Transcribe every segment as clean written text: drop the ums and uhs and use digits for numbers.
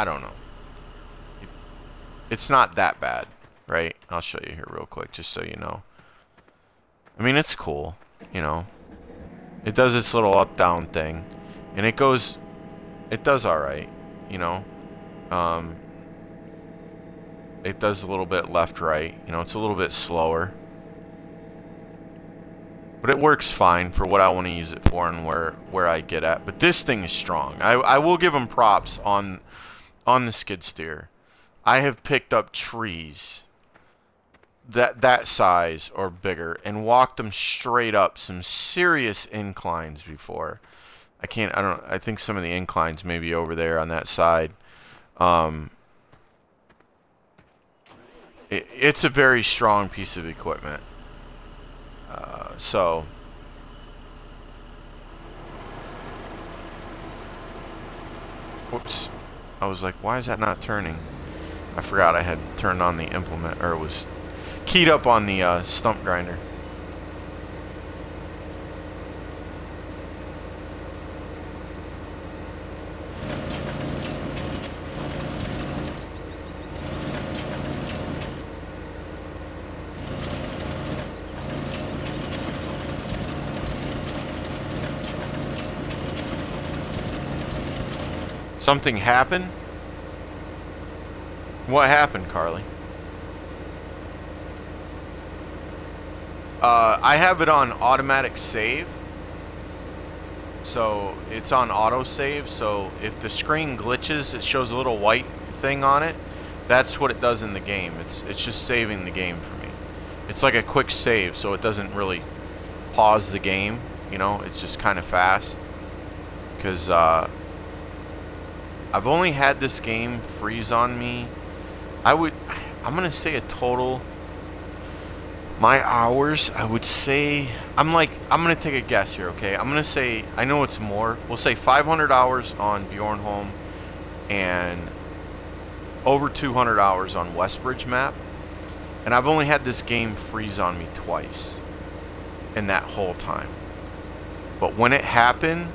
I don't know. It's not that bad, right? I'll show you here real quick, just so you know. I mean, it's cool, you know. It does its little up-down thing, and it does all right, you know. It does a little bit left-right, you know. It's a little bit slower, but it works fine for what I want to use it for and where I get at. But this thing is strong. I will give them props on the skid steer. I have picked up trees that size or bigger and walked them straight up some serious inclines before. I think some of the inclines may be over there on that side. It's a very strong piece of equipment. So whoops, I was like, why is that not turning? I forgot I had turned on the implement, or it was keyed up on the stump grinder. Something happened? What happened, Carly? I have it on automatic save. So it's on auto save. So if the screen glitches, it shows a little white thing on it. That's what it does in the game. It's just saving the game for me. It's like a quick save, so it doesn't really pause the game. You know, it's just kind of fast. Because I've only had this game freeze on me. I'm gonna say a total. My hours, I would say, I'm gonna take a guess here, okay? I'm gonna say, I know it's more. We'll say 500 hours on Bjornholm and over 200 hours on Westbridge map. And I've only had this game freeze on me twice in that whole time. But when it happened,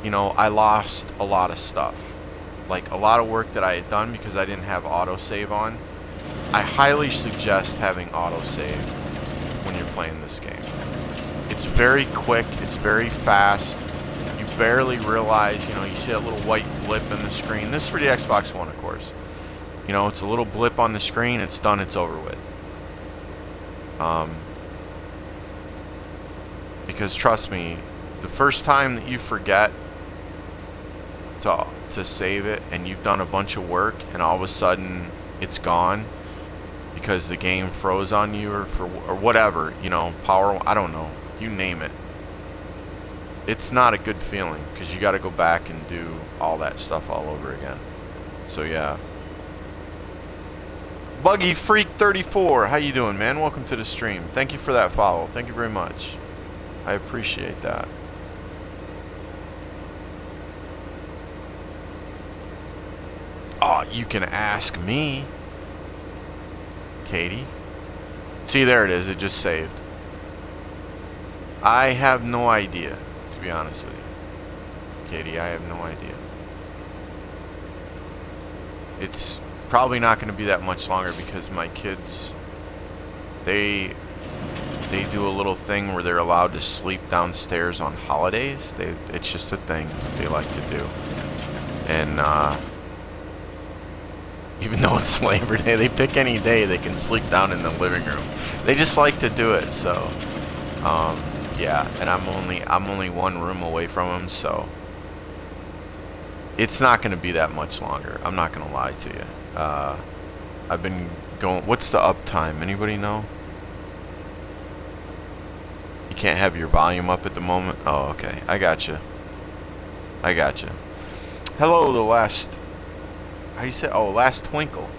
you know, I lost a lot of stuff. Like a lot of work that I had done because I didn't have autosave on. I highly suggest having autosave when you're playing this game. It's very quick, it's very fast. You barely realize, you know, you see that little white blip in the screen. This is for the Xbox One, of course. You know, it's a little blip on the screen, it's done, it's over with. Because trust me, the first time that you forget to save it and you've done a bunch of work and all of a sudden it's gone because the game froze on you or whatever, you know, power, I don't know, you name it. It's not a good feeling because you got to go back and do all that stuff all over again. So yeah. Buggy Freak 34, how you doing, man? Welcome to the stream. Thank you for that follow. Thank you very much. I appreciate that. Oh, you can ask me, Katie. See, there it is. It just saved. I have no idea, to be honest with you. Katie, I have no idea. It's probably not going to be that much longer because my kids, they do a little thing where they're allowed to sleep downstairs on holidays. It's just a thing they like to do. And even though it's Labor Day, they pick any day they can sleep down in the living room. They just like to do it. So yeah, and I'm only one room away from them, so it's not going to be that much longer. I'm not going to lie to you. I've been going. What's the uptime? Anybody know? You can't have your volume up at the moment. Oh, okay. I gotcha. I gotcha. Hello, the last. How do you say? Oh, last twinkle.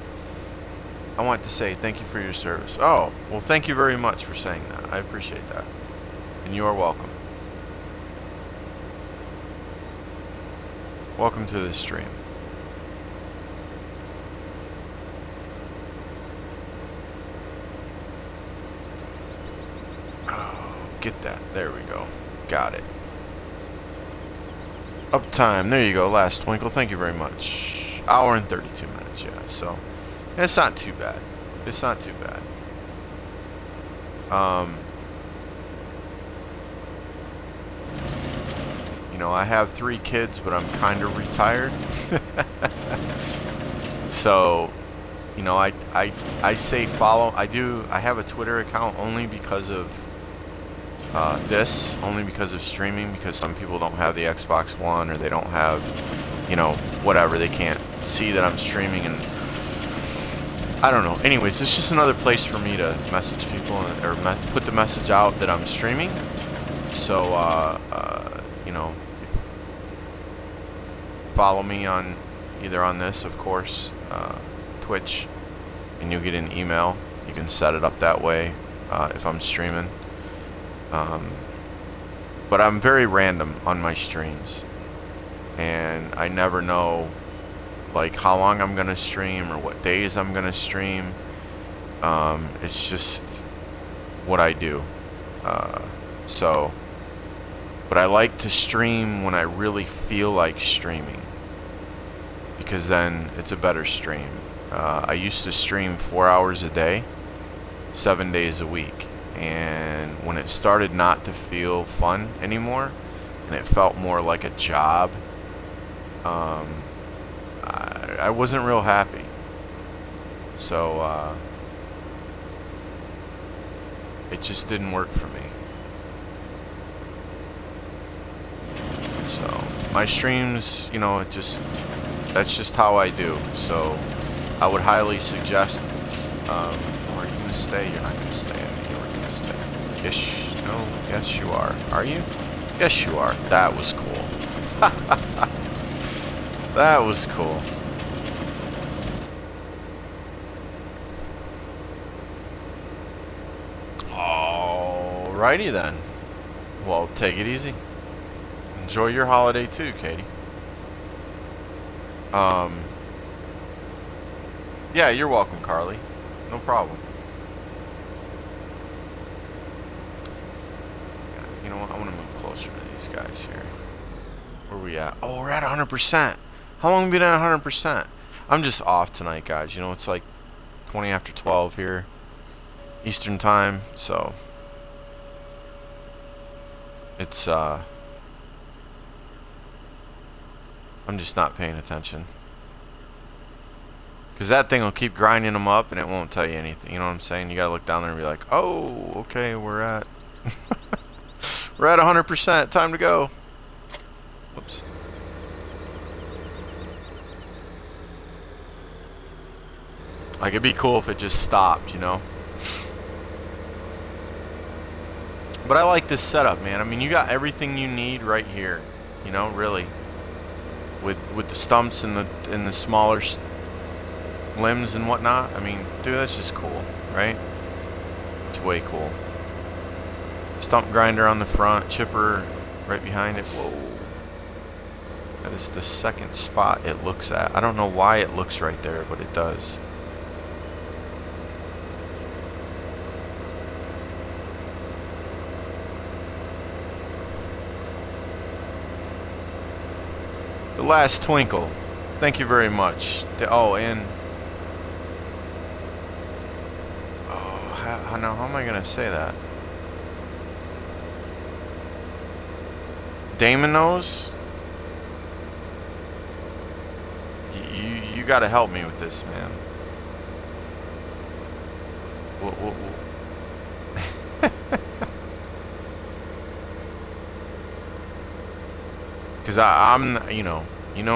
I want to say thank you for your service. Oh, well, thank you very much for saying that. I appreciate that. And you are welcome. Welcome to this stream. Oh, get that. There we go. Got it. Uptime. There you go. Last twinkle. Thank you very much. Hour and 32 minutes. Yeah. So it's not too bad. It's not too bad. You know, I have 3 kids, but I'm kind of retired. So, you know, I say follow. I have a Twitter account only because of only because of streaming, because some people don't have the Xbox One, or they don't have, you know, whatever, they can't see that I'm streaming, and I don't know. Anyways, it's just another place for me to message people, or put the message out that I'm streaming. So you know, follow me on either on this, of course, Twitch, and you'll get an email. You can set it up that way if I'm streaming. But I'm very random on my streams, and I never know like how long I'm gonna stream or what days I'm gonna stream. It's just what I do. So, but I like to stream when I really feel like streaming, because then it's a better stream. I used to stream 4 hours a day, 7 days a week. And when it started not to feel fun anymore, and it felt more like a job, I wasn't real happy. So it just didn't work for me. So my streams, you know, that's just how I do. So I would highly suggest, are you going to stay? You're not going to stay. Yes, no, yes you are. Are you? Yes you are. That was cool. That was cool. Alrighty then. Well, take it easy. Enjoy your holiday too, Katie. Yeah, you're welcome, Carly. No problem. You know what? I want to move closer to these guys here. Where are we at? Oh, we're at 100%. How long have we been at 100%? I'm just off tonight, guys. You know, it's like 20 after 12 here, Eastern time. So it's I'm just not paying attention, because that thing will keep grinding them up and it won't tell you anything. You know what I'm saying? You gotta look down there and be like, oh, okay, we're at we're at 100%. Time to go. Whoops. Like, it'd be cool if it just stopped, you know? But I like this setup, man. I mean, you got everything you need right here, you know, really. With the stumps and the smaller limbs and whatnot. I mean, dude, that's just cool, right? It's way cool. Stump grinder on the front, chipper right behind it. Whoa. That is the second spot it looks at. I don't know why it looks right there, but it does. The last twinkle. Thank you very much. Oh, and oh, how am I gonna say that? Damon knows. You gotta help me with this, man. Because I'm, you know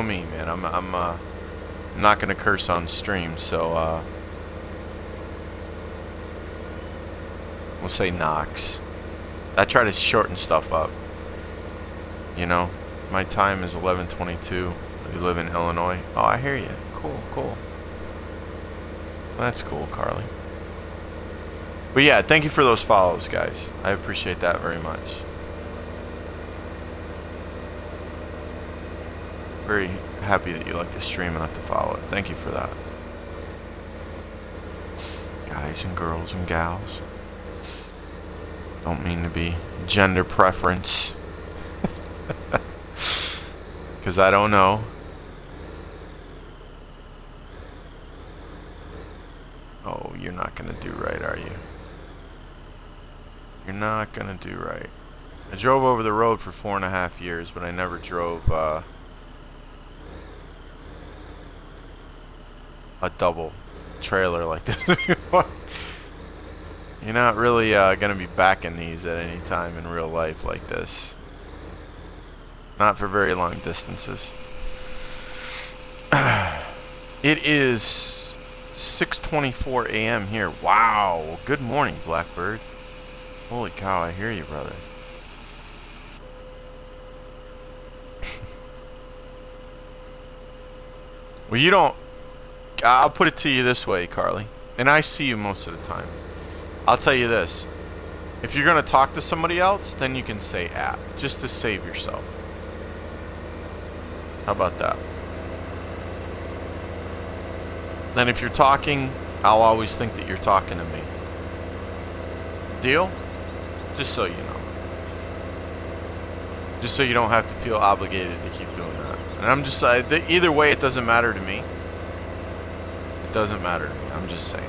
me, man. I'm not gonna curse on stream, so we'll say Knox. I try to shorten stuff up. You know, my time is 11:22. We live in Illinois. Oh, I hear you. Cool, cool. Well, that's cool, Carly. But yeah, thank you for those follows, guys. I appreciate that very much. Very happy that you like the stream enough to follow it. Thank you for that. Guys and girls and gals. Don't mean to be gender preference. Because I don't know. Oh, you're not going to do right, are you? You're not going to do right. I drove over the road for 4.5 years, but I never drove a double trailer like this before. You're not really going to be backing these at any time in real life like this. Not for very long distances. It is 6:24 a.m. here. Wow. Good morning, Blackbird. Holy cow, I hear you, brother. Well, you don't... I'll put it to you this way, Carly. And I see you most of the time. I'll tell you this. If you're going to talk to somebody else, then you can say at. Just to save yourself. How about that? Then if you're talking, I'll always think that you're talking to me. Deal? Just so you know. Just so you don't have to feel obligated to keep doing that. And I'm just... either way, it doesn't matter to me. It doesn't matter to me. I'm just saying.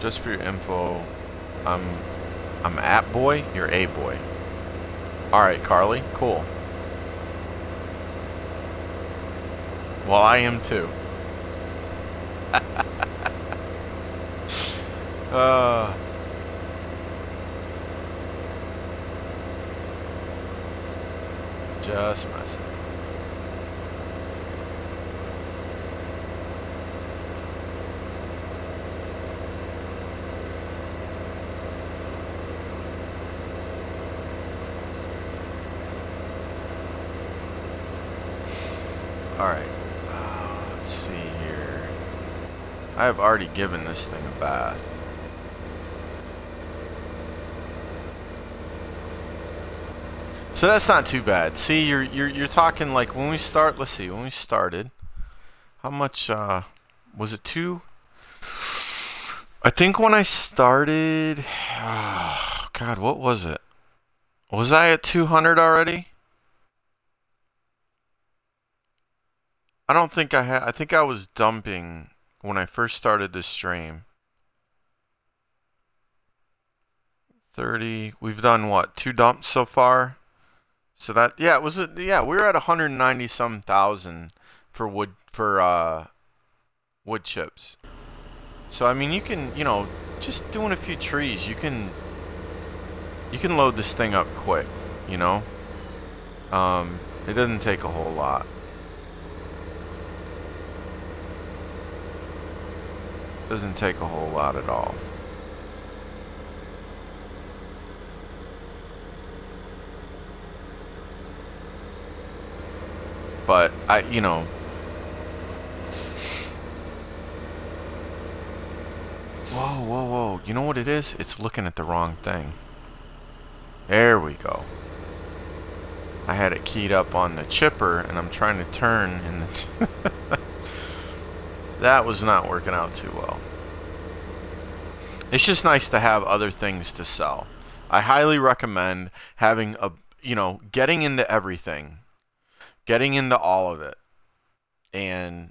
Just for your info, I'm at boy, you're a boy. Alright, Carly, cool. Well, I am too. Just messing. Alright, let's see here. I have already given this thing a bath. So that's not too bad. See, you're talking like when we start, let's see, when we started, how much, was it 2? I think when I started, oh, God, what was it? Was I at 200 already? I don't think I had. I think I was dumping when I first started this stream. 30. We've done what? 2 dumps so far. So that, yeah, yeah, we were at 190 some thousand for wood chips. So I mean, you can, you know, just doing a few trees, you can load this thing up quick, you know. It doesn't take a whole lot. Doesn't take a whole lot at all. But you know, whoa, whoa, whoa. You know what it is? It's looking at the wrong thing. There we go. I had it keyed up on the chipper and I'm trying to turn and that was not working out too well. It's just nice to have other things to sell. I highly recommend having a, you know, getting into everything. Getting into all of it. And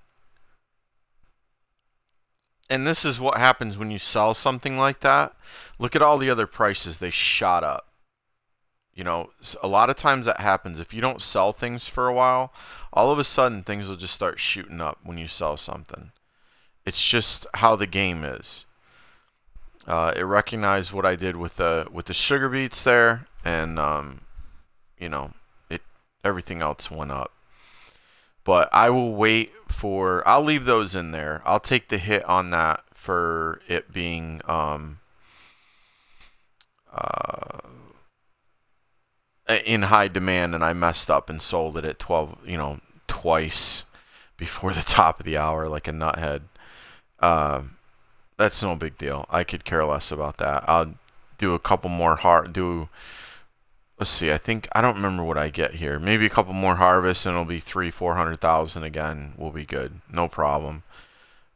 this is what happens when you sell something like that. Look at all the other prices. They shot up. You know, a lot of times that happens. If you don't sell things for a while, all of a sudden things will just start shooting up when you sell something. It's just how the game is. It recognized what I did with the sugar beets there, and you know, everything else went up. But I will wait for... I'll leave those in there. I'll take the hit on that for it being in high demand, and I messed up and sold it at 12, you know, twice before the top of the hour like a nuthead. That's no big deal. I could care less about that. I'll do a couple more let's see, I don't remember what I get here. Maybe a couple more harvests and it'll be 300,000-400,000 again. We'll be good. No problem.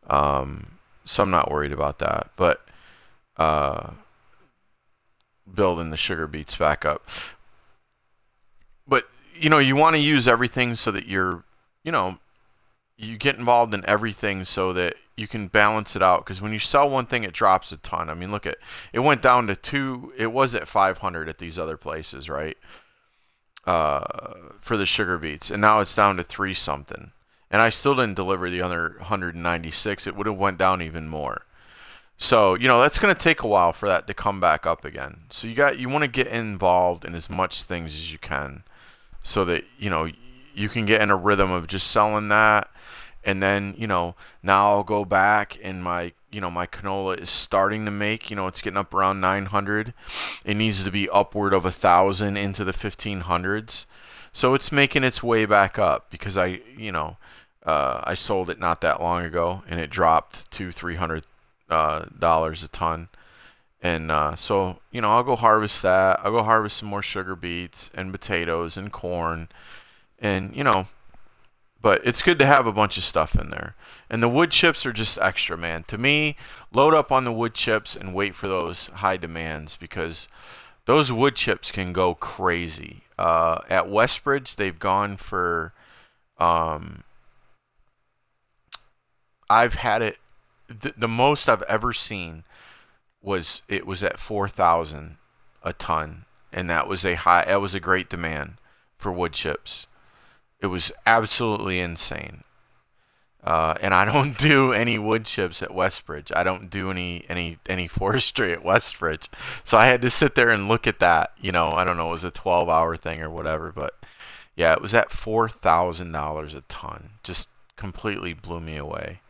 So I'm not worried about that. But building the sugar beets back up. you know, you want to use everything so that you're, you know, you get involved in everything so that you can balance it out. Because when you sell one thing, it drops a ton. I mean, look at it went down to 2. It was at 500 at these other places, right? For the sugar beets, and now it's down to 3 something. And I still didn't deliver the other 196. It would have went down even more. So, you know, that's going to take a while for that to come back up again. So you want to get involved in as much things as you can so that, you know, you can get in a rhythm of just selling that. And then, you know, now I'll go back and my, you know, my canola is starting to make, you know, it's getting up around 900. It needs to be upward of 1,000 into the 1,500s. So it's making its way back up because I, you know, I sold it not that long ago and it dropped to $300 a ton. And so, you know, I'll go harvest that. I'll go harvest some more sugar beets and potatoes and corn. And, you know, but it's good to have a bunch of stuff in there. And the wood chips are just extra, man. To me, load up on the wood chips and wait for those high demands because those wood chips can go crazy. At Westbridge, they've gone for, I've had it, the most I've ever seen was, it was at 4,000 a ton. And that was a great demand for wood chips. It was absolutely insane. And I don't do any wood chips at Westbridge. I don't do any forestry at Westbridge. So I had to sit there and look at that. You know, I don't know, it was a 12-hour thing or whatever. But yeah, it was at $4,000 a ton. Just completely blew me away.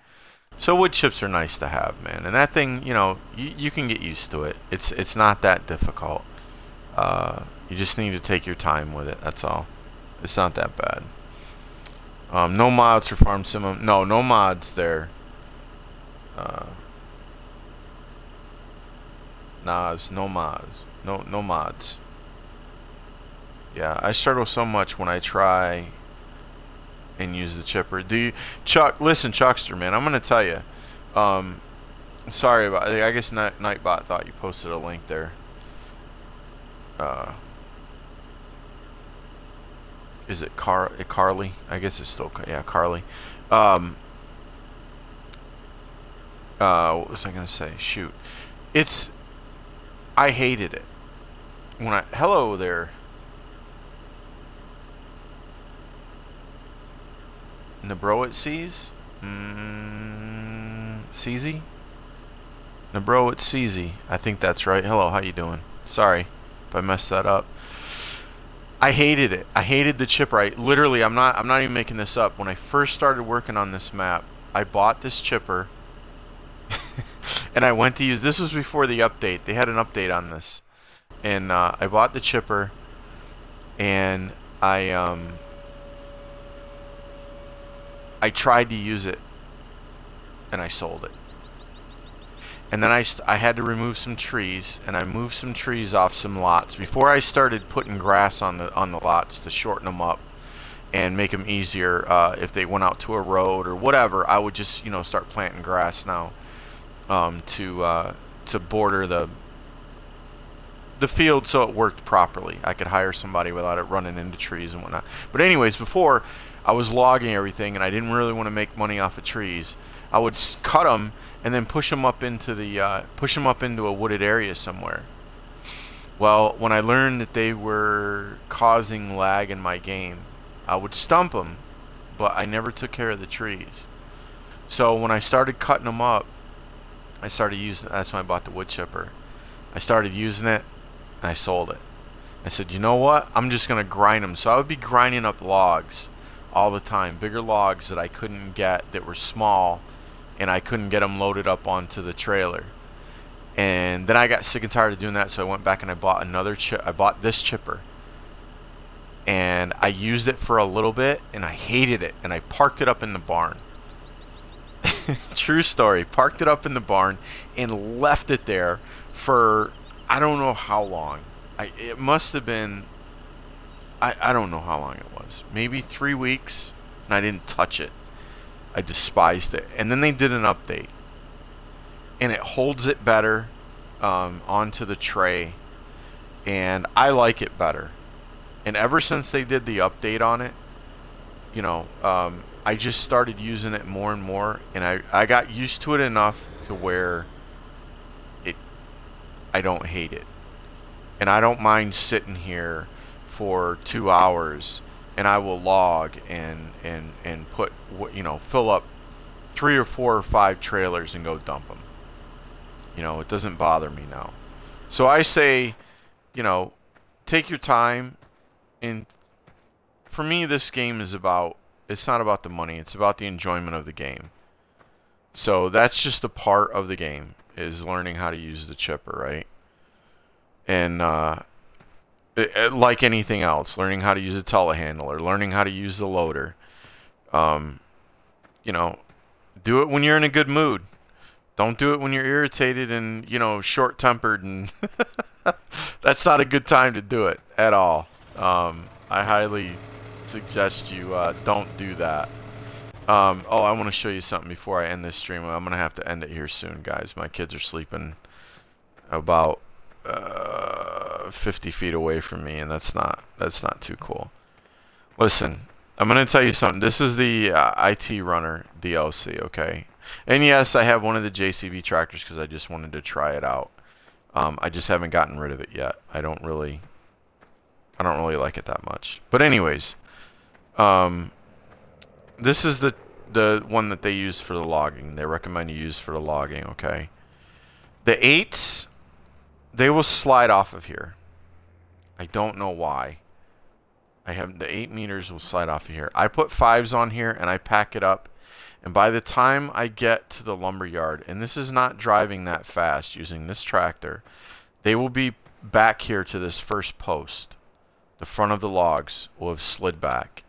So wood chips are nice to have, man. And that thing, you know, you can get used to it. It's not that difficult. You just need to take your time with it. That's all. It's not that bad. No mods for Farm Sim. No mods there. Nas, no mods. No mods. Yeah, I struggle so much when I try and use the chipper. Chuck, listen, Chuckster, man, I'm gonna tell you. Sorry about it. I guess Nightbot thought you posted a link there. Is it Carly? I guess it's still, yeah, Carly. What was I gonna say? Shoot, I hated it when hello there, Nabro it sees, CZ, Nabro it CZ. I think that's right. Hello, how you doing? Sorry if I messed that up. I hated it. I hated the chipper. Literally, I'm not even making this up. When I first started working on this map, I bought this chipper and I went to use, this was before the update. They had an update on this. And I bought the chipper and I tried to use it and I sold it. And then I had to remove some trees, and I moved some trees off some lots before I started putting grass on the lots to shorten them up and make them easier if they went out to a road or whatever. I would just, you know, start planting grass now to border the field so it worked properly. I could hire somebody without it running into trees and whatnot. But anyways, before I was logging everything, and I didn't really want to make money off of trees. I would cut them and then push them up into a wooded area somewhere. Well, when I learned that they were causing lag in my game, I would stump them, but I never took care of the trees. So when I started cutting them up, I started using. That's when I bought the wood chipper. I started using it, and I sold it. I said, you know what? I'm just gonna grind them. So I would be grinding up logs all the time, bigger logs that I couldn't get, that were small, and I couldn't get them loaded up onto the trailer. And then I got sick and tired of doing that, so I went back and I bought I bought this chipper. And I used it for a little bit, and I hated it, and I parked it up in the barn. True story. Parked it up in the barn and left it there for I don't know how long. It must have been, I don't know how long it was. Maybe 3 weeks, and I didn't touch it. I despised it. And then they did an update, and it holds it better onto the tray, and I like it better. And ever since they did the update on it, you know, I just started using it more and more, and I got used to it enough to where I don't hate it. And I don't mind sitting here for 2 hours, and I will log and put, you know, fill up 3 or 4 or 5 trailers and go dump them. You know, it doesn't bother me now. So I say, you know, take your time. And for me, this game is about, it's not about the money, it's about the enjoyment of the game. So that's just a part of the game, is learning how to use the chipper, right? And like anything else, learning how to use a telehandler, learning how to use the loader. You know, do it when you're in a good mood. Don't do it when you're irritated and, you know, short-tempered, and that's not a good time to do it at all. I highly suggest you don't do that. Oh, I want to show you something before I end this stream. I'm going to have to end it here soon, guys. My kids are sleeping about 50 feet away from me, and that's not too cool. Listen, I'm going to tell you something. This is the IT Runner DLC, okay? And yes, I have one of the JCB tractors because I just wanted to try it out. I just haven't gotten rid of it yet. I don't really like it that much. But anyways, this is the one that they use for the logging. They recommend you use for the logging, okay? The 8s, they will slide off of here. I don't know why. I have the 8 meters will slide off of here. I put 5s on here and I pack it up. And by the time I get to the lumber yard, and this is not driving that fast using this tractor, they will be back here to this first post. The front of the logs will have slid back.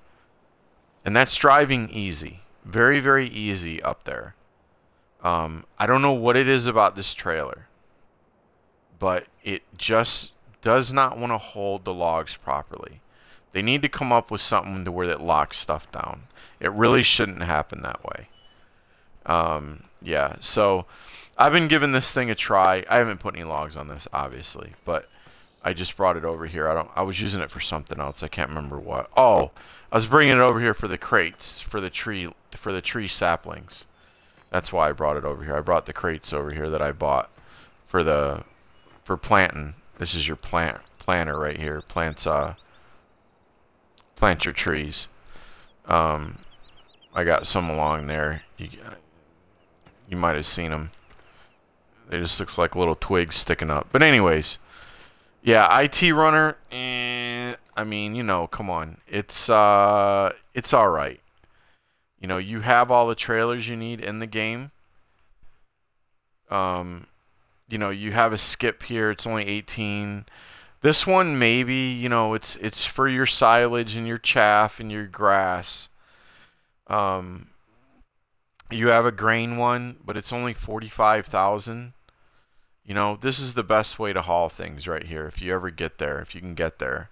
And that's driving easy. Very, very easy up there. I don't know what it is about this trailer, but it just does not want to hold the logs properly. They need to come up with something to where it locks stuff down. It really shouldn't happen that way. Yeah, so I've been giving this thing a try. I haven't put any logs on this, obviously, but I just brought it over here. I was using it for something else. I can't remember what. Oh, I was bringing it over here for the crates, for the tree saplings. That's why I brought it over here. I brought the crates over here that I bought for planting. This is your planter right here. Plant your trees. I got some along there. You might have seen them. They just look like little twigs sticking up. But anyways, yeah, IT Runner. I mean, you know, come on. It's all right. You know, you have all the trailers you need in the game. You know, you have a skip here. It's only 18. This one, maybe, you know, it's for your silage and your chaff and your grass. You have a grain one, but it's only 45,000. You know, this is the best way to haul things right here. If you ever get there, if you can get there.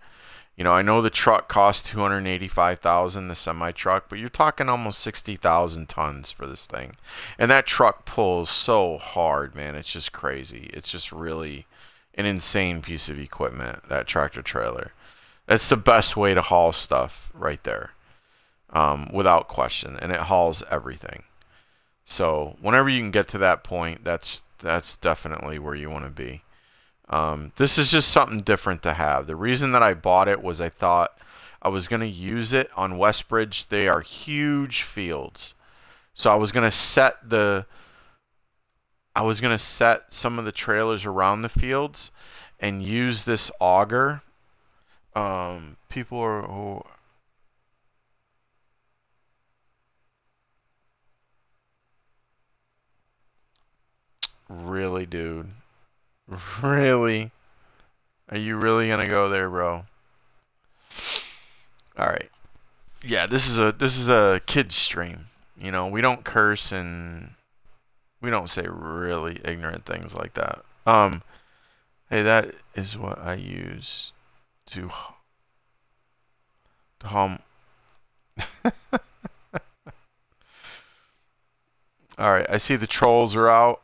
You know, I know the truck costs 285,000, the semi truck, but you're talking almost 60,000 tons for this thing. And that truck pulls so hard, man. It's just crazy. It's just really an insane piece of equipment, that tractor trailer. That's the best way to haul stuff right there, without question. And it hauls everything. So whenever you can get to that point, that's definitely where you want to be. This is just something different to have. The reason that I bought it was I thought I was going to use it on Westbridge. They are huge fields. So I was going to set some of the trailers around the fields and use this auger. People are really, dude. Really? Are you really gonna go there, bro? Alright. Yeah, this is a kid's stream. You know, we don't curse and we don't say really ignorant things like that. Hey, that is what I use to hum. Alright, I see the trolls are out.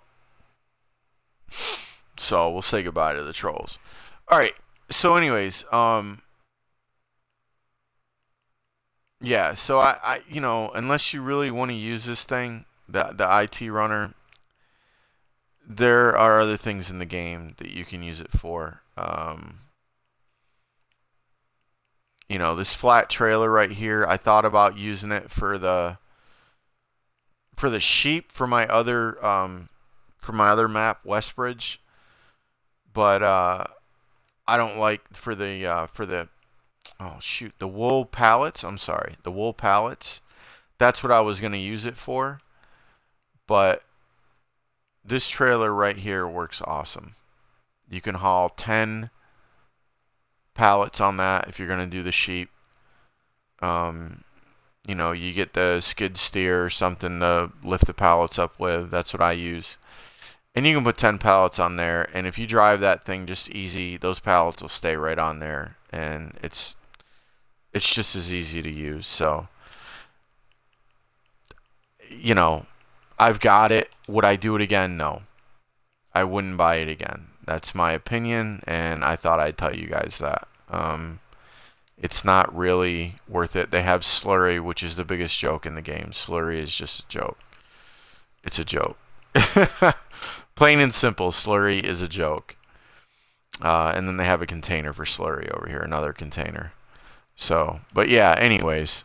So we'll say goodbye to the trolls. Alright, so anyways, Yeah, so you know, unless you really want to use this thing, the IT runner, there are other things in the game that you can use it for. You know, this flat trailer right here, I thought about using it for the sheep for my other map, Westbridge, but I don't like for the oh shoot, the wool pallets. I'm sorry, the wool pallets. That's what I was gonna use it for, but this trailer right here works awesome. You can haul 10 pallets on that if you're gonna do the sheep. You know, you get the skid steer or something to lift the pallets up with. That's what I use. And you can put 10 pallets on there, and if you drive that thing just easy, those pallets will stay right on there, and it's just as easy to use. So, you know, I've got it. Would I do it again? No. I wouldn't buy it again. That's my opinion, and I thought I'd tell you guys that. It's not really worth it. They have slurry, which is the biggest joke in the game. Slurry is just a joke. It's a joke. Plain and simple, slurry is a joke. And then they have a container for slurry over here, another container. So, but yeah, anyways.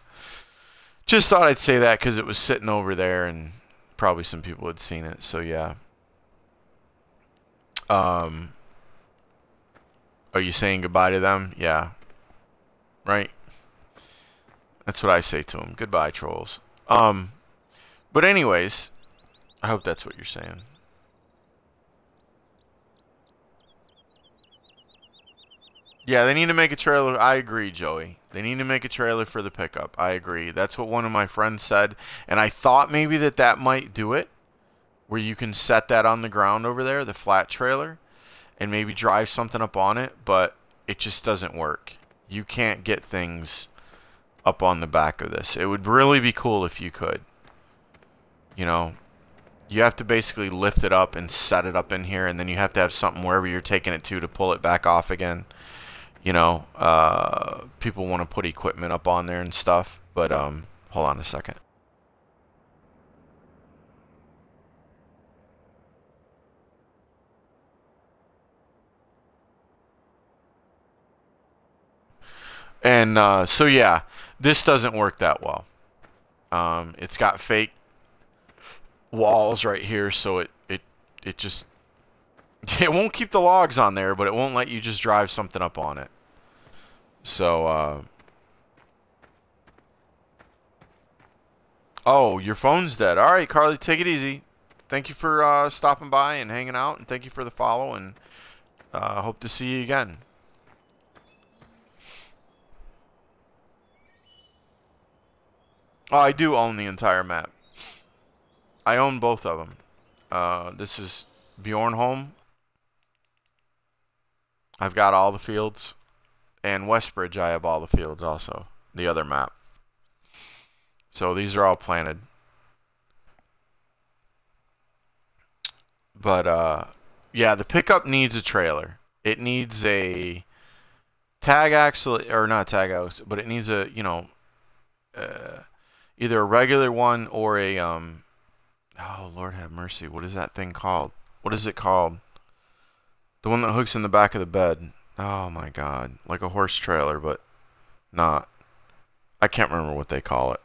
Just thought I'd say that because it was sitting over there and probably some people had seen it. So, yeah. Are you saying goodbye to them? Yeah. Right? That's what I say to them. Goodbye, trolls. But anyways, I hope that's what you're saying. Yeah, they need to make a trailer. I agree, Joey. They need to make a trailer for the pickup. I agree. That's what one of my friends said. And I thought maybe that might do it. Where you can set that on the ground over there, the flat trailer. And maybe drive something up on it. But it just doesn't work. You can't get things up on the back of this. It would really be cool if you could. You know. You have to basically lift it up and set it up in here. And then you have to have something wherever you're taking it to pull it back off again. You know, people want to put equipment up on there and stuff, but hold on a second. And so yeah, this doesn't work that well. It's got fake walls right here, so it just it won't keep the logs on there, but it won't let you just drive something up on it. So, oh, your phone's dead. All right, Carly, take it easy. Thank you for stopping by and hanging out, and thank you for the follow, and hope to see you again. Oh, I do own the entire map. I own both of them. This is Bjornholm. I've got all the fields. And Westbridge, I have all the fields also. The other map. So these are all planted. But, yeah, the pickup needs a trailer. It needs a tag axle, or not tag axle, but it needs a, you know, either a regular one or a, oh, Lord have mercy. What is that thing called? What is it called? The one that hooks in the back of the bed. Oh my God. Like a horse trailer, but not. I can't remember what they call it.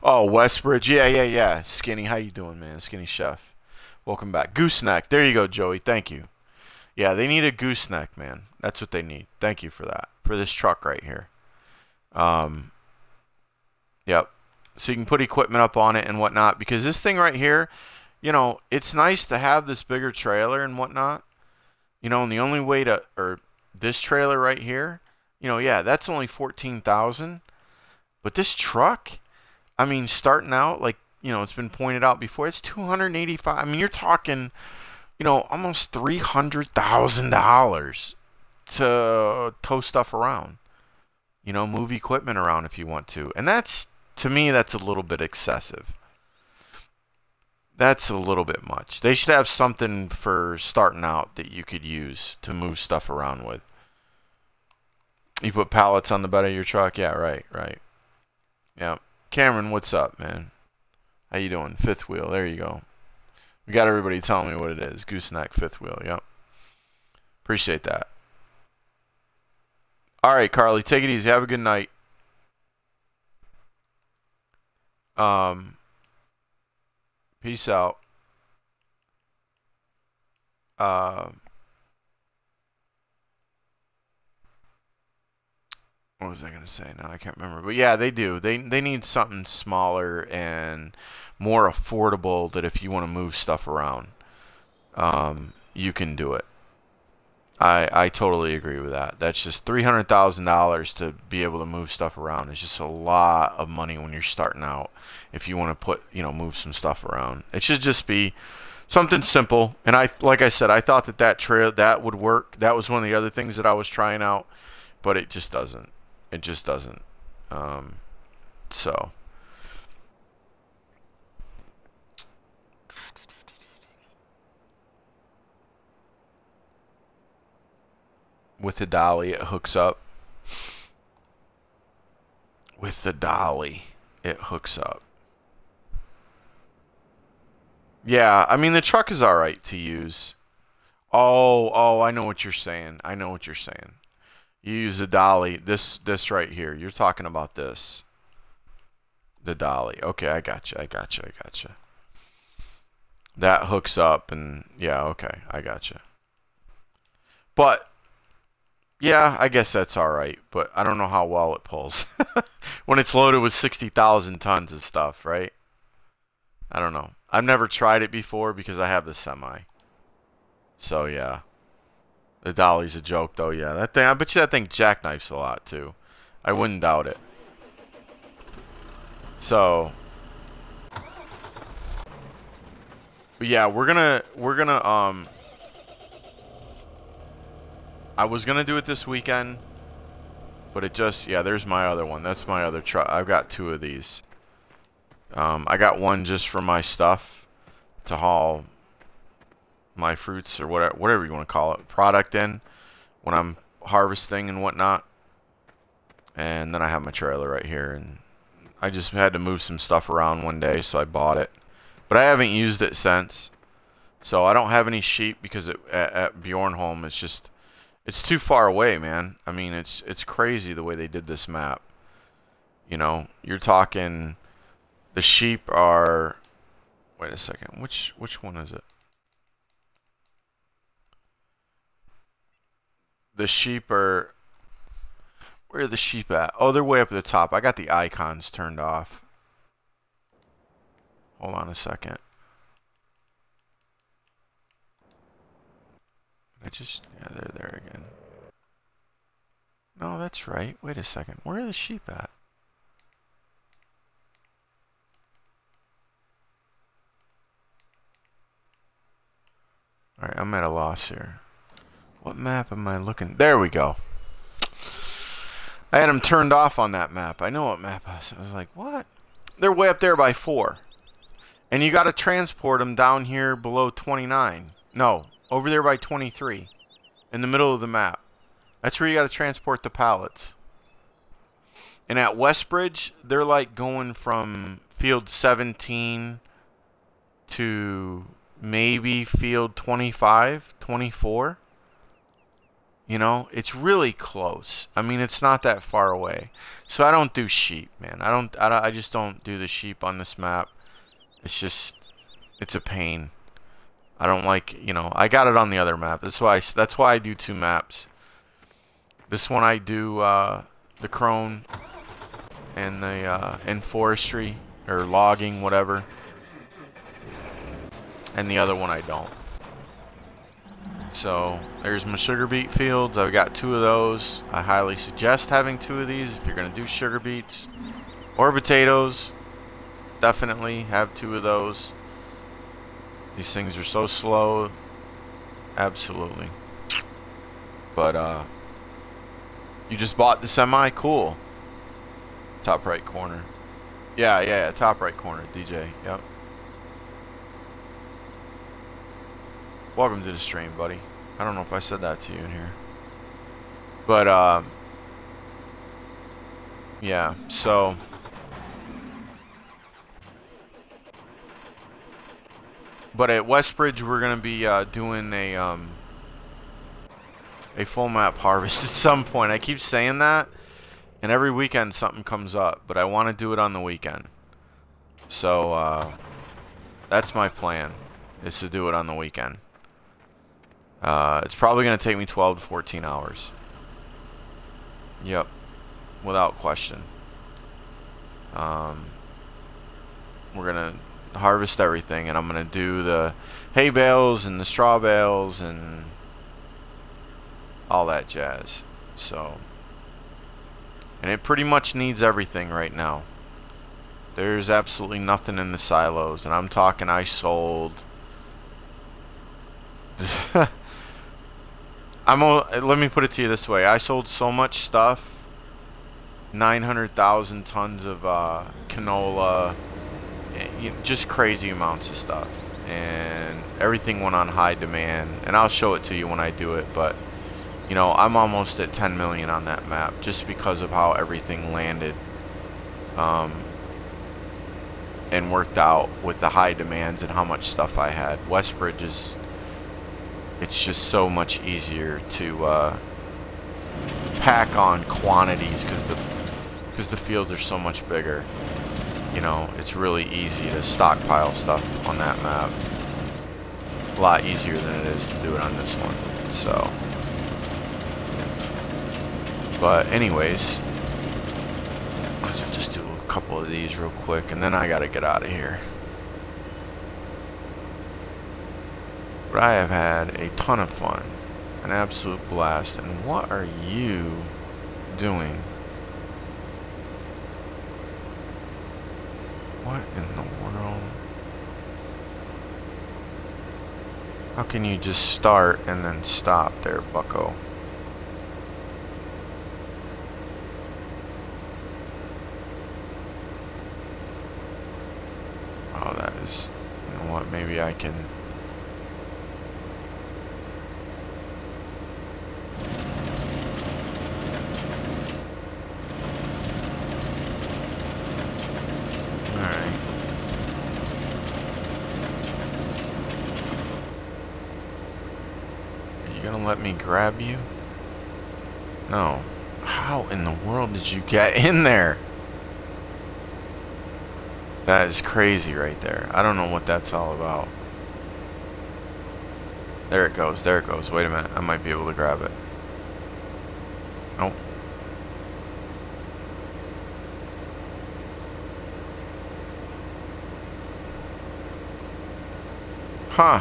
Oh, Westbridge. Yeah. Skinny, how you doing, man? Skinny Chef. Welcome back. Gooseneck. There you go, Joey. Thank you. Yeah, they need a gooseneck, man. That's what they need. Thank you for that. For this truck right here. Yep. So you can put equipment up on it and whatnot. Because this thing right here, you know, it's nice to have this bigger trailer and whatnot. You know, and the only way to, or this trailer right here, you know, yeah, that's only $14,000. But this truck, I mean, starting out, like, you know, it's been pointed out before, it's $285. I mean, you're talking, you know, almost $300,000 to tow stuff around. You know, move equipment around if you want to. And that's, to me, that's a little bit excessive. That's a little bit much. They should have something for starting out that you could use to move stuff around with. You put pallets on the bed of your truck? Yeah, right. Yeah. Cameron, what's up, man? How you doing? Fifth wheel. There you go. We got everybody telling me what it is. Gooseneck fifth wheel. Yep. Appreciate that. All right, Carly, take it easy. Have a good night. Peace out. What was I going to say? No, I can't remember. But yeah, they do. They need something smaller and more affordable that if you want to move stuff around, you can do it. I totally agree with that. That's just $300,000 to be able to move stuff around. It's just a lot of money when you're starting out. If you want to put, move some stuff around, it should just be something simple. And like I said, I thought that would work. That was one of the other things that I was trying out, but it just doesn't. It just doesn't. So. With the dolly, it hooks up. With the dolly, it hooks up. Yeah, I mean, the truck is alright to use. Oh, I know what you're saying. You use the dolly. This right here. You're talking about this. The dolly. Okay, I gotcha. That hooks up and yeah, okay, I gotcha. But yeah, I guess that's alright, but I don't know how well it pulls. When it's loaded with 60,000 tons of stuff, right? I don't know. I've never tried it before because I have the semi. So yeah. The dolly's a joke though, yeah. That thing, I bet you that thing jackknifes a lot too. I wouldn't doubt it. So yeah, we're gonna I was gonna do it this weekend, but it just, yeah, there's my other one. That's my other truck. I've got two of these. I got one just for my stuff to haul my fruits or whatever you want to call it, product in when I'm harvesting and whatnot. And then I have my trailer right here, and I just had to move some stuff around one day, so I bought it. But I haven't used it since. So I don't have any sheep because at Bjornholm it's too far away, man. I mean, it's crazy the way they did this map. You're talking, the sheep are, wait a second, which one is it? The sheep are, where are the sheep at? Oh, they're way up at the top. I got the icons turned off. Hold on a second. Yeah, they're there again. No, that's right. Wait a second. Where are the sheep at? Alright, I'm at a loss here. What map am I looking? There we go. I had them turned off on that map. I know what map I was like, what? They're way up there by 4. And you got to transport them down here below 29. No, over there by 23. In the middle of the map. That's where you got to transport the pallets. And at Westbridge, they're like going from field 17 to maybe field 25, 24. It's really close. I mean, it's not that far away. So I don't do sheep, man. I just don't do the sheep on this map. It's a pain. I don't like, I got it on the other map. That's why I do 2 maps. This one I do the crone and the and forestry or logging, whatever. And the other one I don't. So there's my sugar beet fields. I've got 2 of those. I highly suggest having 2 of these if you're going to do sugar beets or potatoes. Definitely have 2 of those. These things are so slow. Absolutely. But You just bought the semi? Cool. Top right corner. Yeah, top right corner, DJ. Yep. Welcome to the stream, buddy. I don't know if I said that to you in here. But, yeah, so... But at Westbridge, we're going to be doing a full map harvest at some point. I keep saying that, and every weekend something comes up, but I want to do it on the weekend. So, that's my plan, is to do it on the weekend. It's probably going to take me 12 to 14 hours. Yep, without question. We're going to harvest everything, and I'm going to do the hay bales and the straw bales and all that jazz. So, and it pretty much needs everything right now. There's absolutely nothing in the silos, and I'm talking I sold let me put it to you this way. I sold so much stuff. 900,000 tons of canola, just crazy amounts of stuff, and everything went on high demand, and I'll show it to you when I do it. But you know, I'm almost at 10 million on that map just because of how everything landed and worked out with the high demands and how much stuff I had. Westbridge is, it's just so much easier to pack on quantities because the fields are so much bigger. You know, it's really easy to stockpile stuff on that map. A lot easier than it is to do it on this one. So, but anyways, let's just do a couple of these real quick, and then I gotta get out of here. But I have had a ton of fun, an absolute blast. And what are you doing? What in the world? How can you just start and then stop there, bucko? Oh, that is... You know what? Maybe I can... Let me grab you? No. How in the world did you get in there? That is crazy right there. I don't know what that's all about. There it goes. There it goes. Wait a minute. I might be able to grab it. Nope. Huh.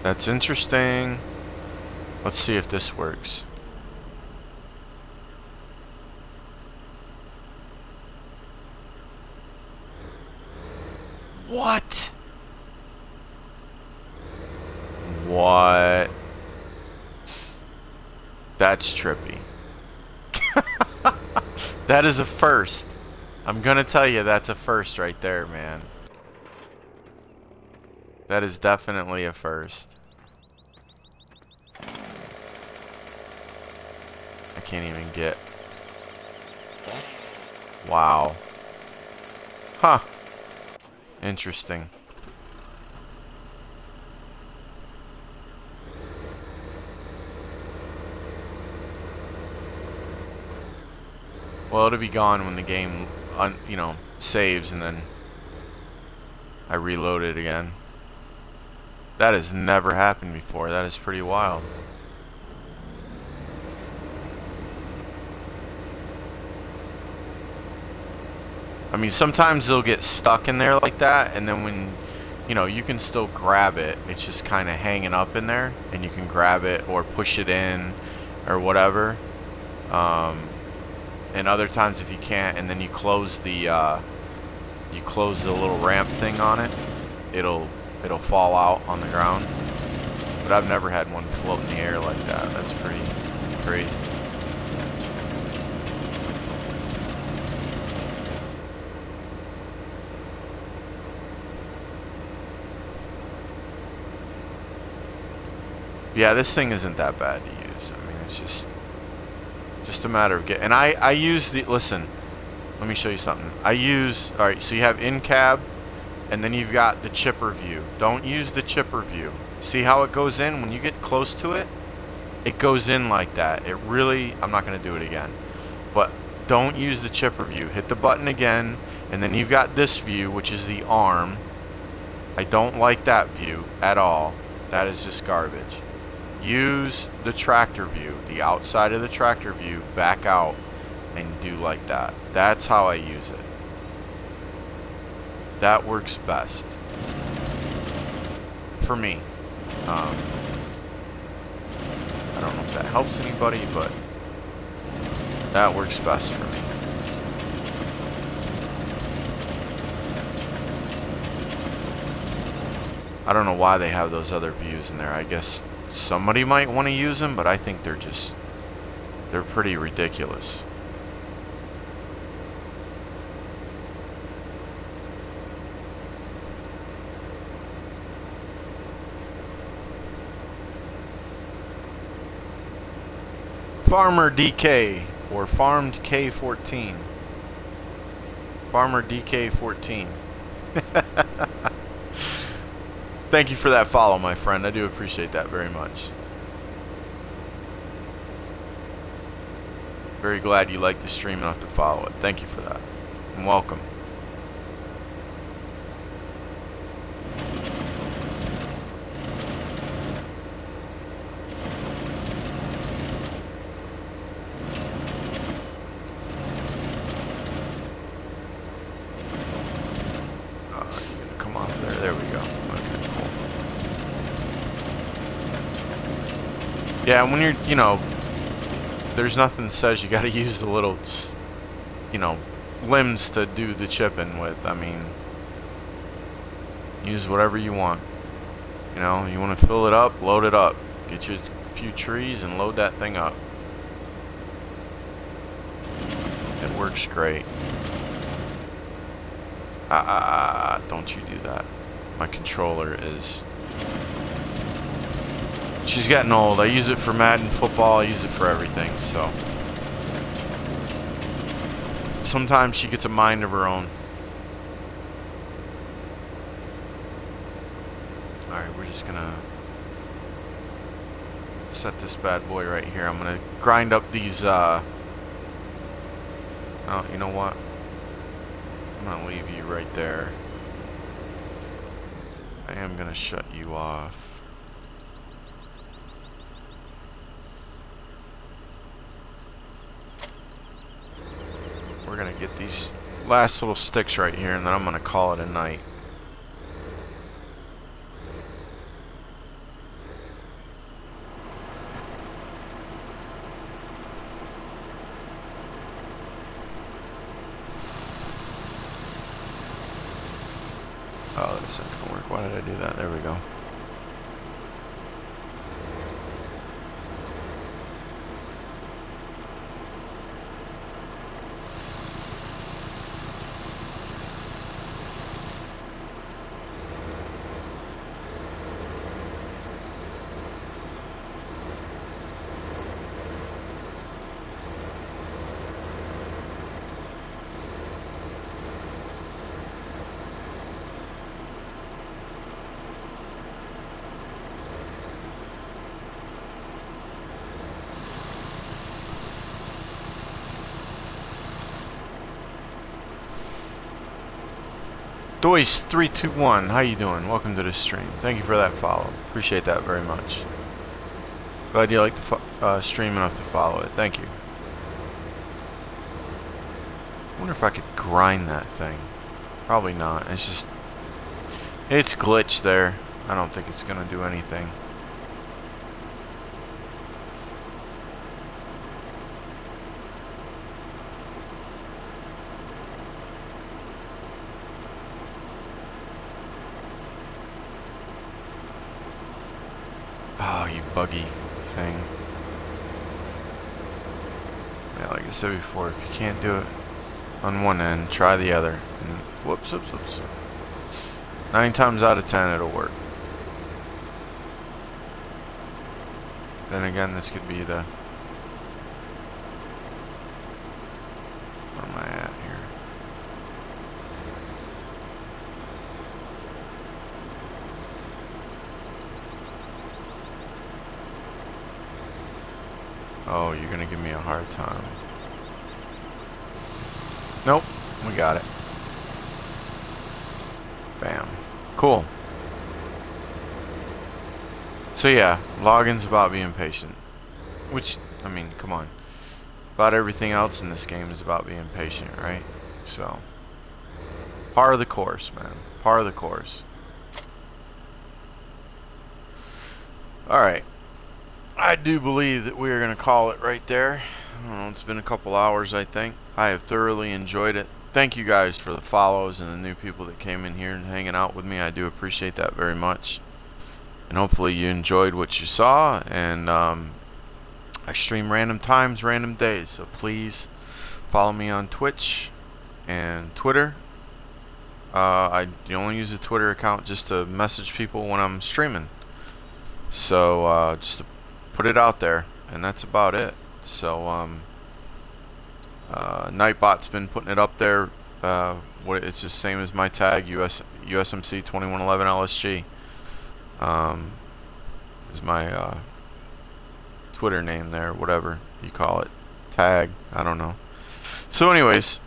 That's interesting. Let's see if this works. What? What? That's trippy. That is a first. I'm gonna tell you that's a first right there, man. That is definitely a first. I can't even get... Wow. Huh. Interesting. Well, it'll be gone when the game, you know, saves, and then I reload it again. That has never happened before. That is pretty wild. I mean, sometimes they'll get stuck in there like that, and then when, you know, you can still grab it. It's just kind of hanging up in there, and you can grab it or push it in or whatever. And other times if you can't, and then you close the little ramp thing on it, it'll fall out on the ground. But I've never had one float in the air like that. That's pretty crazy. Yeah, this thing isn't that bad to use. I mean, it's just a matter of getting. And I use the, listen, let me show you something. I use, all right, so you have in cab, and then you've got the chipper view. Don't use the chipper view. See how it goes in? When you get close to it, it goes in like that. It really, I'm not going to do it again. But don't use the chipper view. Hit the button again, and then you've got this view, which is the arm. I don't like that view at all. That is just garbage. Use the tractor view, the outside of the tractor view, back out, and do like that. That's how I use it. That works best for me. I don't know if that helps anybody, but that works best for me. I don't know why they have those other views in there. I guess somebody might want to use them, but I think they're pretty ridiculous. Farmer DK, or Farmed K14. Farmer DK14. Thank you for that follow, my friend. I do appreciate that very much. Very glad you like the stream enough to follow it. Thank you for that. And welcome. Yeah, when you're, you know, there's nothing that says you got to use the little, you know, limbs to do the chipping with. I mean, use whatever you want. You know, you want to fill it up, load it up. Get your few trees and load that thing up. It works great. Don't you do that. My controller is... She's getting old. I use it for Madden football. I use it for everything, so. Sometimes she gets a mind of her own. Alright, we're just gonna set this bad boy right here. I'm gonna grind up these, oh, you know what? I'm gonna leave you right there. I am gonna shut you off. We're gonna get these last little sticks right here, and then I'm gonna call it a night. Oh, that's not gonna work. Why did I do that? There we go. Doyce321, how you doing? Welcome to the stream. Thank you for that follow. Appreciate that very much. Glad you like the stream enough to follow it. Thank you. I wonder if I could grind that thing. Probably not. It's just... It's glitched there. I don't think it's going to do anything. Oh, you buggy thing. Yeah, like I said before, if you can't do it on one end, try the other. And whoops, whoops, whoops. 9 times out of 10, it'll work. Then again, this could be the... Where am I at here? Oh, you're gonna give me a hard time. Nope, we got it. Bam. Cool. So yeah, login's about being patient. Which, I mean, come on. About everything else in this game is about being patient, right? So, par of the course, man. Par of the course. Alright. I do believe that we are going to call it right there. I don't know, it's been a couple hours, I think. I have thoroughly enjoyed it. Thank you guys for the follows and the new people that came in here and hanging out with me. I do appreciate that very much. And hopefully you enjoyed what you saw. And I stream random times, random days. So please follow me on Twitch and Twitter. I only use the Twitter account just to message people when I'm streaming. So just to put it out there. And that's about it. So Nightbot's been putting it up there. It's the same as my tag, USMC 2111 LSG. Is my Twitter name there, whatever you call it, tag, I don't know. So anyways,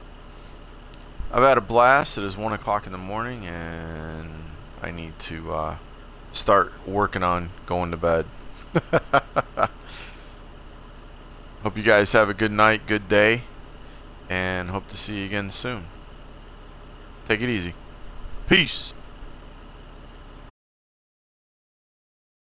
I've had a blast. It is 1 o'clock in the morning and I need to start working on going to bed. Hope you guys have a good night, good day, and hope to see you again soon. Take it easy. Peace.